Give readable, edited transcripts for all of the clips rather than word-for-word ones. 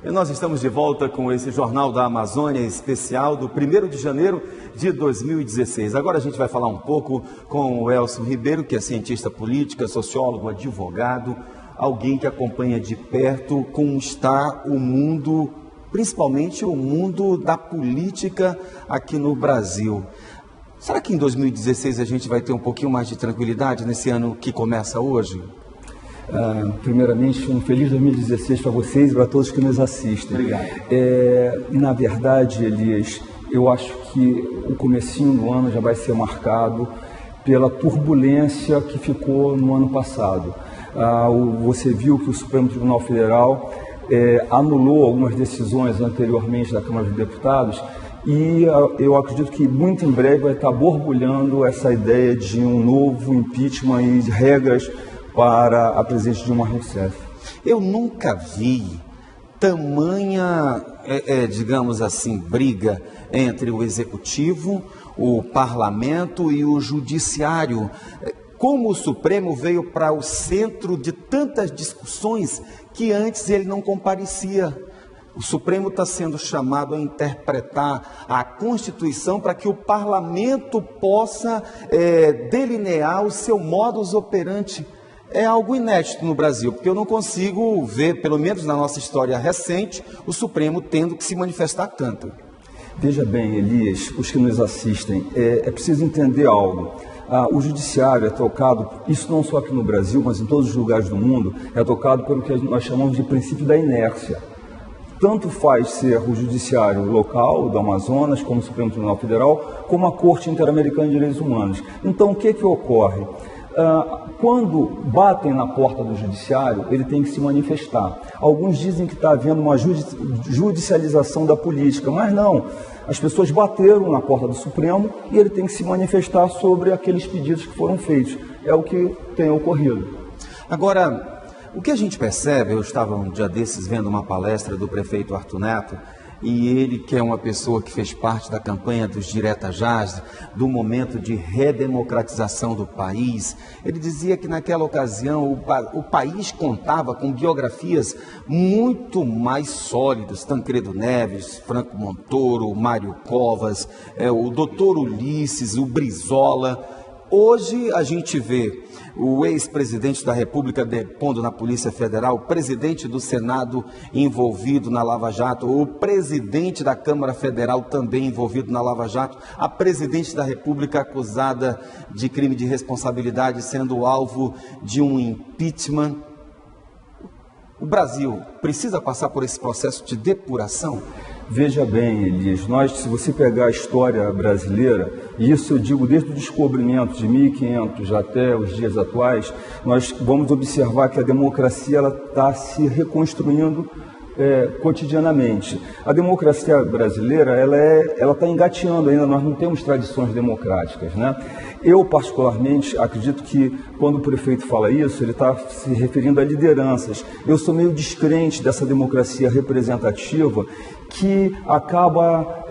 E nós estamos de volta com esse Jornal da Amazônia especial do 1º de janeiro de 2016. Agora a gente vai falar um pouco com o Elson Ribeiro, que é cientista política, sociólogo, advogado, alguém que acompanha de perto como está o mundo, principalmente o mundo da política aqui no Brasil. Será que em 2016 a gente vai ter um pouquinho mais de tranquilidade nesse ano que começa hoje? Primeiramente, um feliz 2016 para vocês e para todos que nos assistem. Obrigado. Na verdade, Elias, eu acho que o comecinho do ano já vai ser marcado pela turbulência que ficou no ano passado. Você viu que o Supremo Tribunal Federal anulou algumas decisões anteriormente da Câmara dos Deputados e eu acredito que muito em breve vai estar borbulhando essa ideia de um novo impeachment e de regras para a presidente Dilma Rousseff. Eu nunca vi tamanha, digamos assim, briga entre o Executivo, o Parlamento e o Judiciário. Como o Supremo veio para o centro de tantas discussões que antes ele não comparecia. O Supremo está sendo chamado a interpretar a Constituição para que o Parlamento possa delinear o seu modus operandi. É algo inédito no Brasil, porque eu não consigo ver, pelo menos na nossa história recente, o Supremo tendo que se manifestar tanto. Veja bem, Elias, os que nos assistem, é preciso entender algo. O judiciário é tocado, isso não só aqui no Brasil, mas em todos os lugares do mundo, é tocado pelo que nós chamamos de princípio da inércia. Tanto faz ser o judiciário local do Amazonas, como o Supremo Tribunal Federal, como a Corte Interamericana de Direitos Humanos. Então, o que ocorre? Quando batem na porta do judiciário, ele tem que se manifestar. Alguns dizem que está havendo uma judicialização da política, mas não. As pessoas bateram na porta do Supremo e ele tem que se manifestar sobre aqueles pedidos que foram feitos. É o que tem ocorrido. Agora, o que a gente percebe, eu estava um dia desses vendo uma palestra do prefeito Arthur Neto, e ele, que é uma pessoa que fez parte da campanha dos Direta Jazz, do momento de redemocratização do país, ele dizia que naquela ocasião o país contava com biografias muito mais sólidas, Tancredo Neves, Franco Montoro, Mário Covas, o doutor Ulisses, o Brizola. Hoje a gente vê o ex-presidente da República depondo na Polícia Federal, o presidente do Senado envolvido na Lava Jato, o presidente da Câmara Federal também envolvido na Lava Jato, a presidente da República acusada de crime de responsabilidade sendo alvo de um impeachment. O Brasil precisa passar por esse processo de depuração? Veja bem, Elias, se você pegar a história brasileira, e isso eu digo desde o descobrimento de 1500 até os dias atuais, nós vamos observar que a democracia está se reconstruindo cotidianamente. A democracia brasileira ela está engateando ainda, nós não temos tradições democráticas, né? Eu, particularmente, acredito que quando o prefeito fala isso, ele está se referindo a lideranças. Eu sou meio descrente dessa democracia representativa que acaba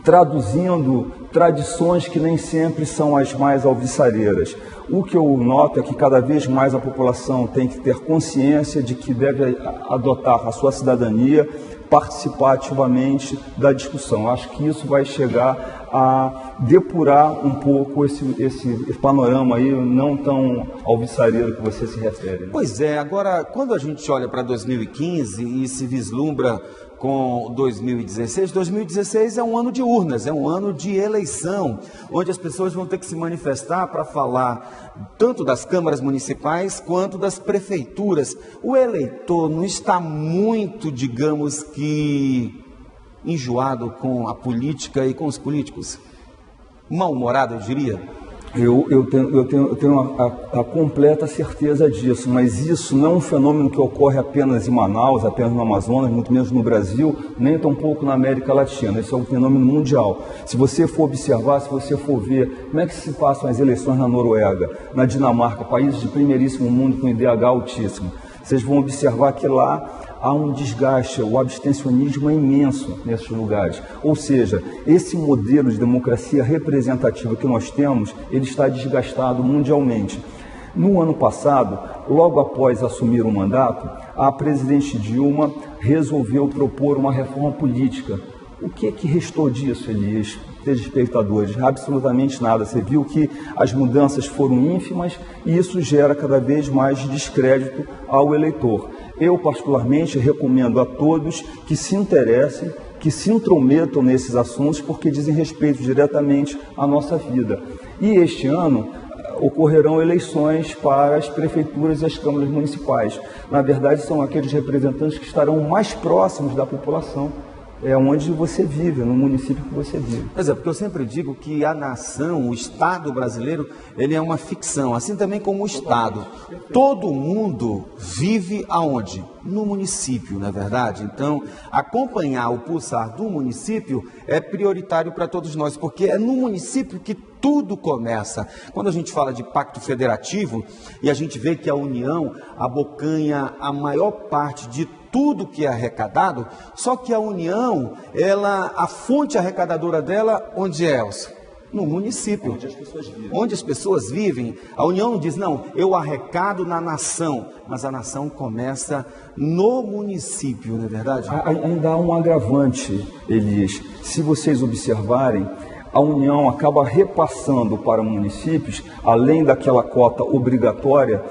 traduzindo tradições que nem sempre são as mais alvissareiras. O que eu noto é que cada vez mais a população tem que ter consciência de que deve adotar a sua cidadania, participar ativamente da discussão. Eu acho que isso vai chegar a depurar um pouco esse panorama aí não tão alvissareiro que você se refere. Pois é, agora quando a gente olha para 2015 e se vislumbra com 2016, 2016 é um ano de urnas, é um ano de eleição, onde as pessoas vão ter que se manifestar para falar tanto das câmaras municipais quanto das prefeituras. O eleitor não está muito, digamos que, enjoado com a política e com os políticos? Mal-humorado, eu diria? Eu tenho a completa certeza disso, mas isso não é um fenômeno que ocorre apenas em Manaus, apenas no Amazonas, muito menos no Brasil, nem tampouco na América Latina. Isso é um fenômeno mundial. Se você for observar, se você for ver como é que se passam as eleições na Noruega, na Dinamarca, países de primeiríssimo mundo com IDH altíssimo, vocês vão observar que lá há um desgaste, o abstencionismo é imenso nesses lugares. Ou seja, esse modelo de democracia representativa que nós temos, ele está desgastado mundialmente. No ano passado, logo após assumir o mandato, a presidente Dilma resolveu propor uma reforma política. O que restou disso, Elias, telespectadores? Absolutamente nada. Você viu que as mudanças foram ínfimas e isso gera cada vez mais descrédito ao eleitor. Eu, particularmente, recomendo a todos que se interessem, que se intrometam nesses assuntos, porque dizem respeito diretamente à nossa vida. E este ano ocorrerão eleições para as prefeituras e as câmaras municipais. Na verdade, são aqueles representantes que estarão mais próximos da população, onde você vive, no município que você vive. Pois é, porque eu sempre digo que a nação, o Estado brasileiro, ele é uma ficção, assim também como o Estado. Todo mundo vive aonde? No município, não é verdade? Então, acompanhar o pulsar do município é prioritário para todos nós, porque é no município que tudo começa. Quando a gente fala de pacto federativo e a gente vê que a União abocanha a maior parte de tudo que é arrecadado, só que a União, a fonte arrecadadora dela, onde é, Elcio? No município. Onde as pessoas vivem. Onde as pessoas vivem. A União diz, não, eu arrecado na nação, mas a nação começa no município, não é verdade? Ainda há um agravante, Elias. Se vocês observarem, a União acaba repassando para municípios, além daquela cota obrigatória,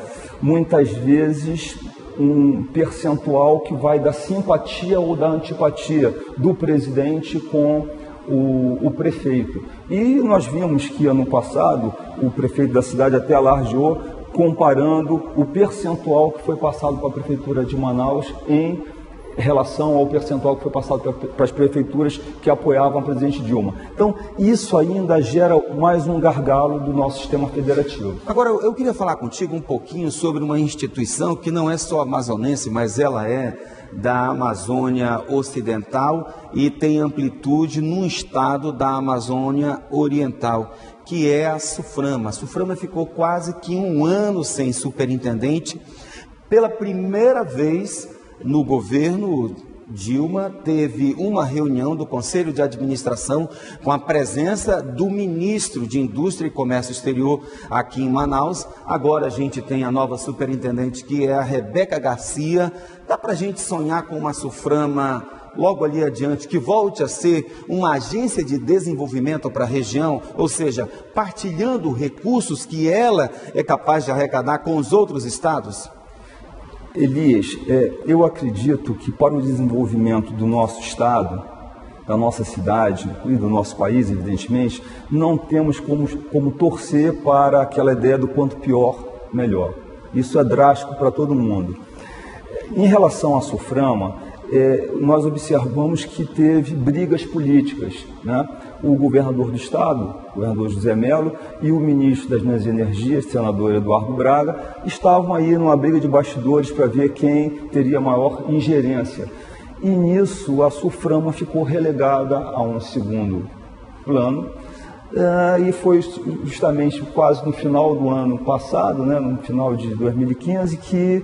muitas vezes um percentual que vai da simpatia ou da antipatia do presidente com o prefeito. E nós vimos que ano passado o prefeito da cidade até alardeou, comparando o percentual que foi passado para a prefeitura de Manaus em relação ao percentual que foi passado para as prefeituras que apoiavam a presidente Dilma. Então, isso ainda gera mais um gargalo do nosso sistema federativo. Agora, eu queria falar contigo um pouquinho sobre uma instituição que não é só amazonense, mas ela é da Amazônia Ocidental e tem amplitude num estado da Amazônia Oriental, que é a SUFRAMA. A SUFRAMA ficou quase que um ano sem superintendente. Pela primeira vez no governo Dilma, teve uma reunião do Conselho de Administração com a presença do ministro de Indústria e Comércio Exterior aqui em Manaus. Agora a gente tem a nova superintendente, que é a Rebeca Garcia. Dá para a gente sonhar com uma SUFRAMA logo ali adiante, que volte a ser uma agência de desenvolvimento para a região, ou seja, partilhando recursos que ela é capaz de arrecadar com os outros estados? Elias, eu acredito que para o desenvolvimento do nosso estado, da nossa cidade e do nosso país, evidentemente, não temos como torcer para aquela ideia do quanto pior, melhor. Isso é drástico para todo mundo. Em relação à SUFRAMA, nós observamos que teve brigas políticas, né? O governador do estado, o governador José Mello, e o ministro das Minas e Energias, senador Eduardo Braga, estavam aí numa briga de bastidores para ver quem teria maior ingerência. E nisso a SUFRAMA ficou relegada a um segundo plano, e foi justamente quase no final do ano passado, né, no final de 2015, que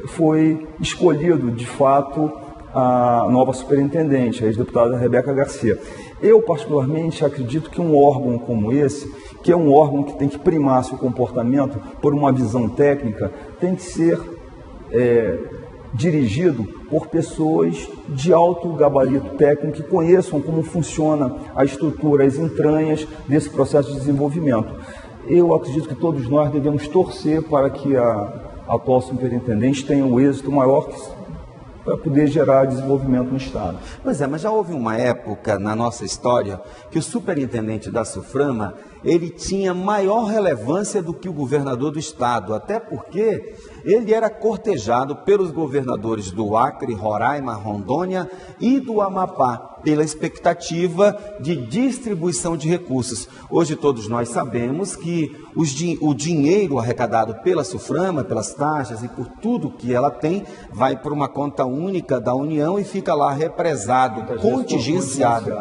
foi escolhido de fato a nova superintendente, a ex-deputada Rebeca Garcia. Eu, particularmente, acredito que um órgão como esse, que é um órgão que tem que primar seu comportamento por uma visão técnica, tem que ser dirigido por pessoas de alto gabarito técnico que conheçam como funciona a estrutura, as entranhas desse processo de desenvolvimento. Eu acredito que todos nós devemos torcer para que a atual superintendente tenha um êxito maior para poder gerar desenvolvimento no estado. Pois é, mas já houve uma época na nossa história que o superintendente da SUFRAMA, ele tinha maior relevância do que o governador do estado, até porque ele era cortejado pelos governadores do Acre, Roraima, Rondônia e do Amapá, pela expectativa de distribuição de recursos. Hoje todos nós sabemos que o dinheiro arrecadado pela SUFRAMA, pelas taxas e por tudo que ela tem, vai para uma conta única da União e fica lá represado, contingenciado.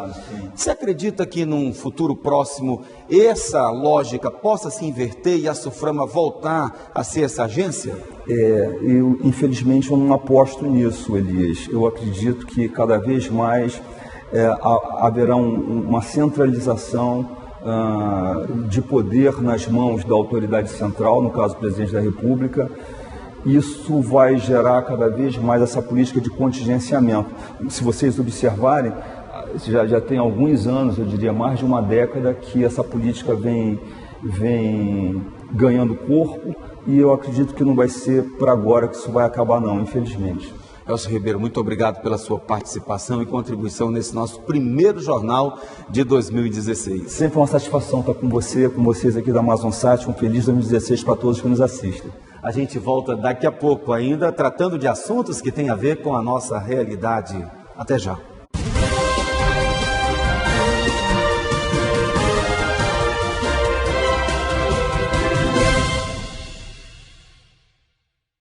Você acredita que num futuro próximo essa lógica possa se inverter e a SUFRAMA voltar a ser essa agência? Eu, infelizmente, eu não aposto nisso, Elias. Eu acredito que cada vez mais haverá uma centralização de poder nas mãos da autoridade central, no caso, o presidente da República, isso vai gerar cada vez mais essa política de contingenciamento. Se vocês observarem, já tem alguns anos, eu diria mais de uma década, que essa política vem ganhando corpo, e eu acredito que não vai ser por agora que isso vai acabar não, infelizmente. Elcio Ribeiro, muito obrigado pela sua participação e contribuição nesse nosso primeiro jornal de 2016. Sempre uma satisfação estar com vocês aqui da Amazonsat. Um feliz 2016 para todos que nos assistem. A gente volta daqui a pouco ainda, tratando de assuntos que têm a ver com a nossa realidade. Até já.